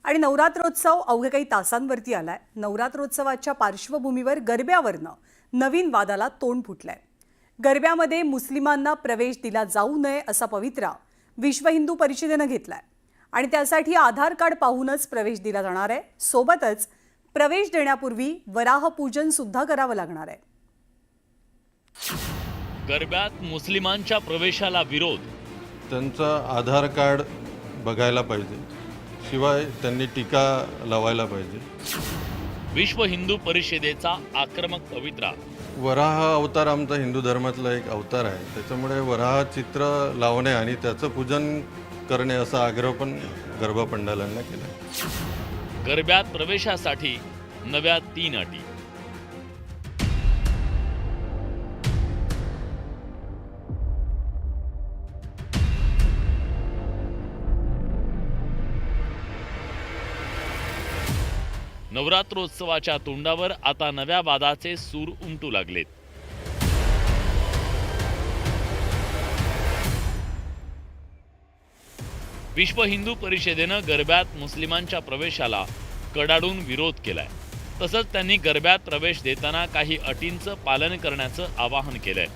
आणि नवरात्रोत्सव अवघ्या काही तासांवरती आलाय। नवरात्रोत्सवाच्या पार्श्वभूमीवर गरब्यावरनं नवीन वादाला तोंड फुटलंय। गरब्यामध्ये मुस्लिमांना प्रवेश दिला जाऊ नये असा पवित्रा विश्व हिंदू परिषदेनं घेतलाय आणि त्यासाठी आधार कार्ड पाहूनच प्रवेश दिला जाणार आहे। सोबतच प्रवेश देण्यापूर्वी वराह पूजन सुद्धा करावं लागणार आहे। गरब्यात मुस्लिमांच्या प्रवेशाला विरोध। त्यांचा आधार कार्ड बघायला पाहिजे, शिवाय त्यांनी टीका लावायला पाहिजे। विश्व हिंदू परिषदेचा आक्रमक पवित्रा। वराह अवतार आमचा हिंदू धर्मातला एक अवतार आहे, त्याच्यामुळे वराह चित्र लावणे आणि त्याचं पूजन करणे असा आग्रह पण गरबा पंडालांना केला। गरब्यात प्रवेशासाठी नव्या 3 अटी। नवरात्रोत्सवाच्या तोंडावर आता नव्या वादाचे सूर उमटू लागलेत। विश्व हिंदू परिषदेनं गरब्यात मुस्लिमांच्या प्रवेशाला कडाडून विरोध केलाय। तसंच त्यांनी गरब्यात प्रवेश देताना काही अटींचं पालन करण्याचं आवाहन केलंय।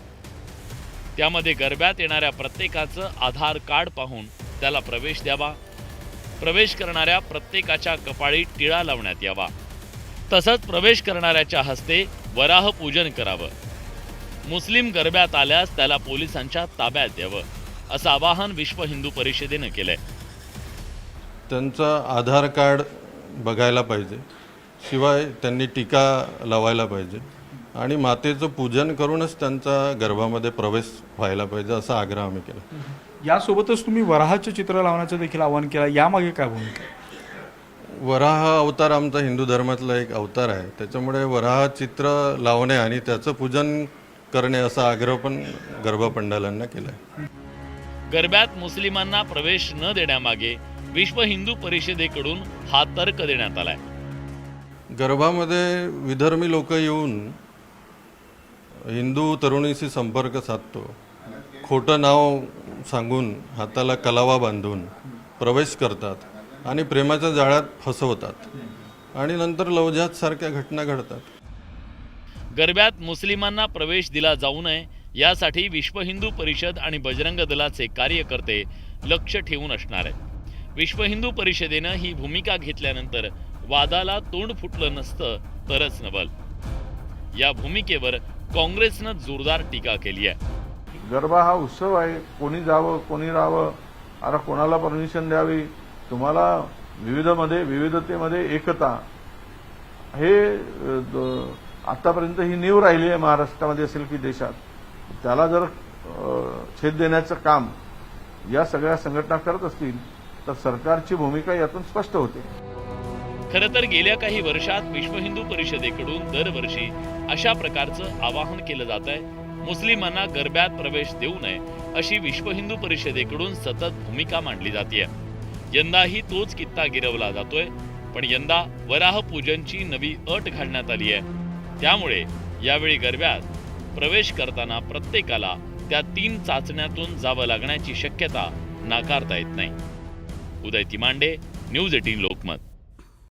त्यामध्ये गरब्यात येणाऱ्या प्रत्येकाचं आधार कार्ड पाहून त्याला प्रवेश द्यावा, प्रवेश करणाऱ्या प्रत्येकाच्या कपाळी टिळा लावण्यात यावा, तसंच प्रवेश करणाऱ्याच्या हस्ते वराह पूजन करावं। मुस्लिम गरब्यात आल्यास त्याला पोलिसांच्या ताब्यात द्यावं, असं आवाहन विश्व हिंदू परिषदेनं केलंय। त्यांचा आधार कार्ड बघायला पाहिजे, शिवाय त्यांनी टीका लावायला पाहिजे आणि मातेचं पूजन करूनच त्यांचा गरबामध्ये प्रवेश व्हायला पाहिजे असा आग्रह आम्ही केला। यासोबतच तुम्ही वराहाचे चित्र लावण्याचं देखील आवाहन केलं, यामागे काय भूमिका? वराह अवतार आमचा हिंदू धर्मातला एक अवतार आहे, त्याच्यामुळे वराह चित्र लावणे आणि त्याचं पूजन करणे असा आग्रह पण गरबा पंडालांना केला। गरब्यात मुस्लिमांना प्रवेश न देण्यामागे विश्व हिंदू परिषदेकडून हा तर्क देण्यात आलाय। गरबामध्ये विधर्मी लोक येऊन हिंदू तरुणीशी संपर्क साधतो, खोटं नाव सांगून हाताला कलावा बांधून प्रवेश करतात आणि प्रेमाच्या जाळ्यात फसवतात आणि नंतर लवजात सारख्या घटना घडतात। गरब्यात मुस्लिमांना प्रवेश दिला जाऊ नये यासाठी विश्व हिंदू परिषद आणि बजरंग दलाचे कार्यकर्ते लक्ष ठेवून असणार आहेत। विश्व हिंदू परिषदेनं ही भूमिका घेतल्यानंतर वादाला तोंड फुटलं नसतं तरच नवल। या भूमिकेवर काँग्रेसनं जोरदार टीका केली आहे। गरबा हा उत्सव आहे, कोणी जावं कोणी राहावं, आता कोणाला परमिशन द्यावी, तुम्हाला विविधतेमध्ये एकता हे आतापर्यंत ही नीव राहिली आहे महाराष्ट्रामध्ये असेल की देशात, त्याला जर छेद देण्याचं काम या सगळ्या संघटना करत असतील तर सरकारची भूमिका यातून स्पष्ट होते। खरं तर गेल्या काही वर्षात विश्व हिंदू परिषदेकडून दरवर्षी अशा प्रकारचं आवाहन केलं जात आहे। मुस्लिमांना गरब्यात प्रवेश देऊ नये अशी विश्व हिंदू परिषदेकडून सतत भूमिका मांडली जाते। यंदाही तोच कित्ता गिरवला जातोय, पण यंदा वराह पूजनची नवी अट घालण्यात आली आहे। त्यामुळे यावेळी गरब्यात प्रवेश करताना प्रत्येकाला त्या 3 चाचण्यातून जावं लागण्याची शक्यता नाकारता येत नाही। उदय तिमांडे, न्यूज 18 लोकमत।